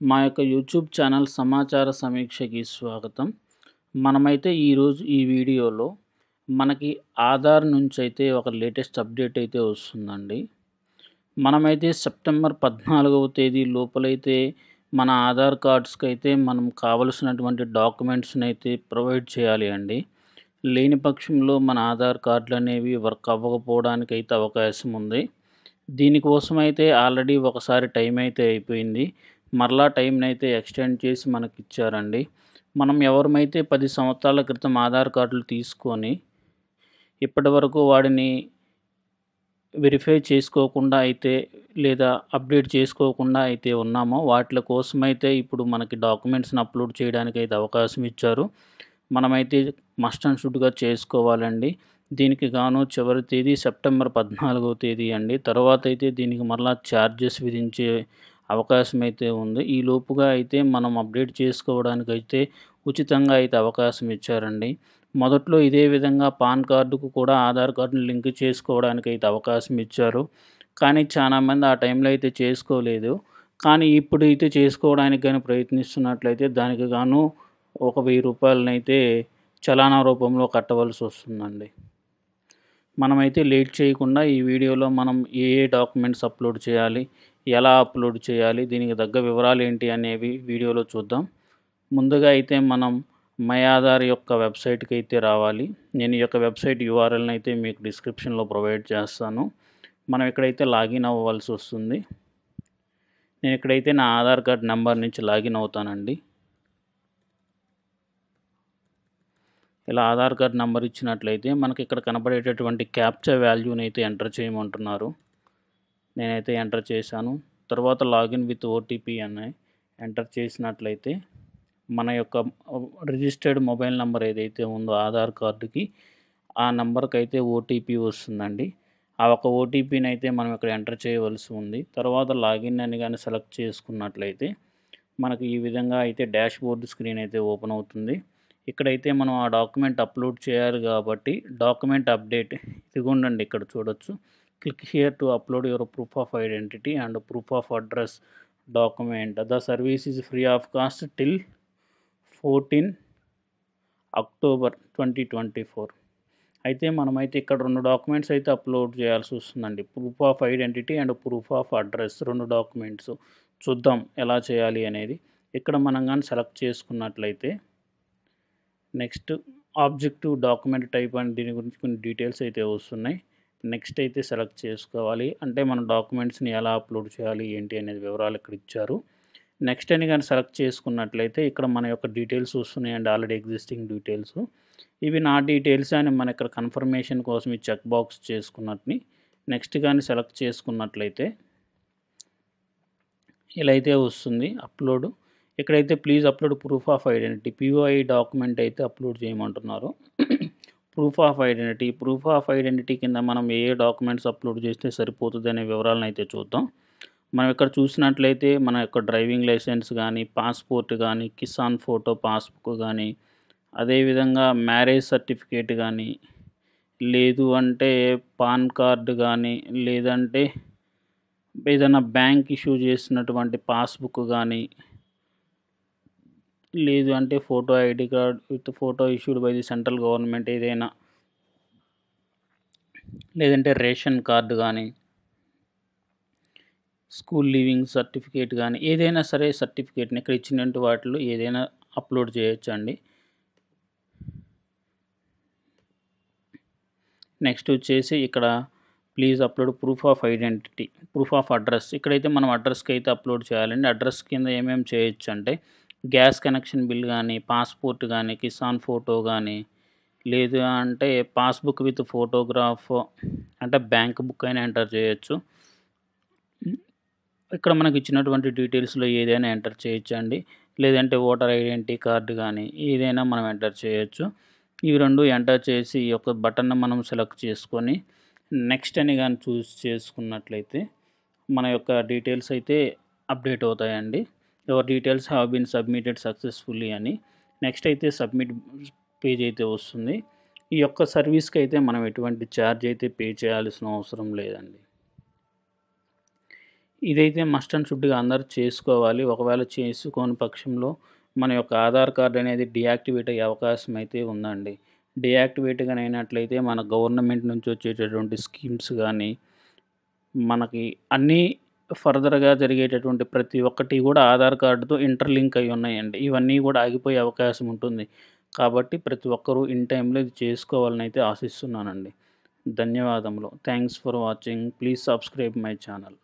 మా యొక్క YouTube channel సమాచార సమీక్షకి స్వాగతం. మనమైతే ఈరోజు ఈ వీడియోలో మనకి ఆధార్ నుంచైతే ఒక లేటెస్ట్ అప్డేట్ అయితే వస్తుందండి. మనమైతే సెప్టెంబర్ 14వ తేదీ లోపలైతే మన ఆధార్ కార్డ్స్‌కైతే మనం కావలసినటువంటి డాక్యుమెంట్స్‌నైతే ప్రొవైడ్ చేయాలి అండి. లేని పక్షంలో మన ఆధార్ కార్డులనేవి వర్క్ అవ్వకపోవడానికైతే అవకాశం ఉంది. దీనికోసమైతే ఆల్రెడీ ఒకసారి టైం అయితే అయిపోయింది. మరలా టైంనైతే ఎక్స్టెండ్ చేసి మనకిచ్చారండి. మనం ఎవరమైతే 10 సంవత్సరాల క్రితం ఆధార్ కార్డులు తీసుకొని, ఇప్పటివరకు వాటిని వెరిఫై చేసుకోకుండా అయితే లేదా అప్డేట్ చేసుకోకుండా అయితే ఉన్నామో, వాటిల కోసమైతే ఇప్పుడు మనకి డాక్యుమెంట్స్‌ని అప్‌లోడ్ చేయడానికైతే అవకాశం ఇచ్చారు. మనమైతే మస్ట్ అండ్ షుడ్‌గా చేసుకోవాలండి. దీనికి గాను చివరి తేదీ సెప్టెంబర్ 14వ తేదీ అండి. తర్వాతైతే దీనికి మరలా ఛార్జెస్ విధించే అవకాశం అయితే ఉంది. ఈ లోపుగా అయితే మనం అప్డేట్ చేసుకోవడానికైతే ఉచితంగా అయితే అవకాశం ఇచ్చారండి. మొదట్లో ఇదే విధంగా పాన్ కార్డుకు కూడా ఆధార్ కార్డ్‌ని లింక్ చేసుకోవడానికైతే అవకాశం ఇచ్చారు. కానీ చాలామంది ఆ టైంలో అయితే చేసుకోలేదు. కానీ ఇప్పుడైతే చేసుకోవడానికి గాని ప్రయత్నిస్తున్నట్లయితే దానికి గాను ఒక రూ. 1000నైతే చలానా రూపంలో కట్టవలసొస్తుందండి. మనమైతే లేట్ చేయకుండా ఈ వీడియోలో మనం ఏ ఏ డాక్యుమెంట్స్ అప్‌లోడ్ చేయాలి? ఎలా అప్‌లోడ్ చేయాలి? దీనికి తగ్గ వివరాలేంటి అనేవి వీడియోలో చూద్దాం. ముందుగా అయితే మనం మై ఆధార్ యొక్క వెబ్‌సైట్‌కైతే రావాలి. నేను ఈ యొక్క వెబ్‌సైట్ యూఆర్ఎల్‌ని అయితే మీకు డిస్క్రిప్షన్‌లో ప్రొవైడ్ చేస్తాను. మనం ఇక్కడైతే లాగిన్ అవ్వవలసొస్తుంది. నేను ఇక్కడైతే నా ఆధార్ కార్డ్ నంబర్ నుంచి లాగిన్ అవుతానండి. ఇలా ఆధార్ కార్డ్ నంబర్ ఇచ్చినట్లయితే మనకి ఇక్కడ కనపడేటటువంటి క్యాప్చా వాల్యూనైతే ఎంటర్ చేయమంటున్నారు. నేనైతే ఎంటర్ చేశాను. తర్వాత లాగిన్ విత్ ఓటీపీ అని ఎంటర్ చేసినట్లయితే మన యొక్క రిజిస్టర్డ్ మొబైల్ నంబర్ ఏదైతే ఉందో ఆధార్ కార్డ్‌కి ఆ నంబర్‌కైతే ఓటీపీ వస్తుందండి. ఆ ఒక ఓటీపీనైతే మనం ఇక్కడ ఎంటర్ చేయవలసి ఉంది. తర్వాత లాగిన్ అని గాని సెలెక్ట్ చేసుకున్నట్లయితే మనకు ఈ విధంగా అయితే డాష్‌బోర్డ్ స్క్రీన్ అయితే ఓపెన్ అవుతుంది. ఇక్కడైతే మనం ఆ డాక్యుమెంట్ అప్‌లోడ్ చేయాలి కాబట్టి డాక్యుమెంట్ అప్డేట్ ఇదిగోండండి ఇక్కడ చూడొచ్చు. Click here to upload your proof of identity and proof of address document. The service is free of cost till 14 October 2024. అయితే మనమైతే ఇక్కడ 2 డాక్యుమెంట్స్ అయితే అప్‌లోడ్ చేయాల్సొస్తుందండి. Proof of identity and proof of address 2 documents. చూద్దాం ఎలా చేయాలి అనేది. ఇక్కడ మనం గాని సెలెక్ట్ చేసుకున్నట్లయితే నెక్స్ట్ ఆబ్జెక్టివ్ డాక్యుమెంట్ టైప్ అని దీని గురించి కొన్ని డీటెయిల్స్ అయితే వస్తున్నాయి. నెక్స్ట్ అయితే సెలెక్ట్ చేసుకోవాలి. అంటే మన డాక్యుమెంట్స్‌ని ఎలా అప్‌లోడ్ చేయాలి, ఏంటి అనేది వివరాలు ఇక్కడ ఇచ్చారు. నెక్స్ట్ అని గాని సెలెక్ట్ చేసుకున్నట్లయితే ఇక్కడ మన యొక్క డీటెయిల్స్ వస్తున్నాయండి. Already existing details. ఇవి నా డీటెయిల్స్ అని మన ఇక్కడ కన్ఫర్మేషన్ కోసం ఈ చెక్ బాక్స్ చేసుకున్నట్ని నెక్స్ట్ గాని సెలెక్ట్ చేసుకున్నట్లయితే ఇలా అయితే వస్తుంది అప్‌లోడ్. ఇక్కడైతే please upload proof of identity POI document అయితే అప్‌లోడ్ చేయమంటున్నారు. ప్రూఫ్ ఆఫ్ ఐడెంటిటీ కింద మనం ఏ ఏ డాక్యుమెంట్స్ అప్‌లోడ్ చేస్తే సరిపోతదనే వివరాలను అయితే చూద్దాం. మనం ఇక్కడ చూసినట్లయితే మన యొక్క డ్రైవింగ్ లైసెన్స్ గానీ, పాస్‌పోర్ట్ గానీ, కిసాన్ ఫోటో పాస్‌బుక్ గానీ, అదేవిధంగా మ్యారేజ్ సర్టిఫికేట్ గానీ, లేదు అంటే పాన్ కార్డ్ గానీ, లేదంటే ఏదైనా బ్యాంక్ ఇష్యూ చేసినటువంటి పాస్‌బుక్ గానీ, లేదు అంటే photo ID card with photo issued by the central government ఏదైనా, లేదంటే రేషన్ కార్డ్ గానీ, స్కూల్ లీవింగ్ సర్టిఫికేట్ గానీ, ఏదైనా సరే సర్టిఫికేట్‌ని ఇక్కడ ఇచ్చినటువంటి వాటిలో ఏదైనా అప్‌లోడ్ చేయొచ్చండి. నెక్స్ట్ వచ్చేసి ఇక్కడ please upload proof of identity, proof of address. ఇక్కడైతే మనం అడ్రస్‌కి అయితే అప్‌లోడ్ చేయాలండి. అడ్రస్ కింద ఏమేమి చేయొచ్చంటే గ్యాస్ కనెక్షన్ బిల్ గానీ, పాస్‌పోర్ట్ గానీ, కిసాన్ ఫోటో గానీ, లేదు అంటే పాస్‌బుక్ విత్ ఫోటోగ్రాఫ్ అంటే బ్యాంక్ బుక్ అయినా ఎంటర్ చేయొచ్చు. ఇక్కడ మనకి ఇచ్చినటువంటి డీటెయిల్స్‌లో ఏదైనా ఎంటర్ చేయొచ్చండి. లేదంటే ఓటర్ ఐడెంటిటీ కార్డ్ గానీ, ఏదైనా మనం ఎంటర్ చేయొచ్చు. ఇవి 2 ఎంటర్ చేసి ఈ యొక్క బటన్‌ని మనం సెలెక్ట్ చేసుకొని నెక్స్ట్ అని గాని చూస్ చేసుకున్నట్లయితే మన యొక్క డీటెయిల్స్ అయితే అప్డేట్ అవుతాయండి. Your details have been submitted successfully అని. నెక్స్ట్ అయితే సబ్మిట్ పేజ్ అయితే వస్తుంది. ఈ యొక్క సర్వీస్‌కి అయితే మనం ఎటువంటి ఛార్జ్ అయితే పే చేయాల్సిన అవసరం లేదండి. ఇదైతే మస్ట్ అండ్ షుడ్‌గా అందరూ చేసుకోవాలి. ఒకవేళ చేసుకోని పక్షంలో మన యొక్క ఆధార్ కార్డ్ అనేది డీయాక్టివేట్ అయ్యే అవకాశం అయితే ఉందండి. డీయాక్టివేట్ గాని అయినట్లయితే మన గవర్నమెంట్ నుంచి వచ్చేటటువంటి స్కీమ్స్ గానీ, మనకి అన్నీ ఫర్దర్‌గా జరిగేటటువంటి ప్రతి ఒక్కటి గూడా ఆధార్ కార్డ్‌తో ఇంటర్‌లింక్ అయ్యి ఉన్నాయండి. ఇవన్నీ గూడా ఆగిపోయే అవకాశం ఉంటుంది. కాబట్టి ప్రతి ఒక్కరూ ఇన్ టైమ్‌లో ఇది చేసుకోవాలని అయితే ఆశిస్తున్నానండి. ధన్యవాదములు. Thanks for watching. Please subscribe my channel.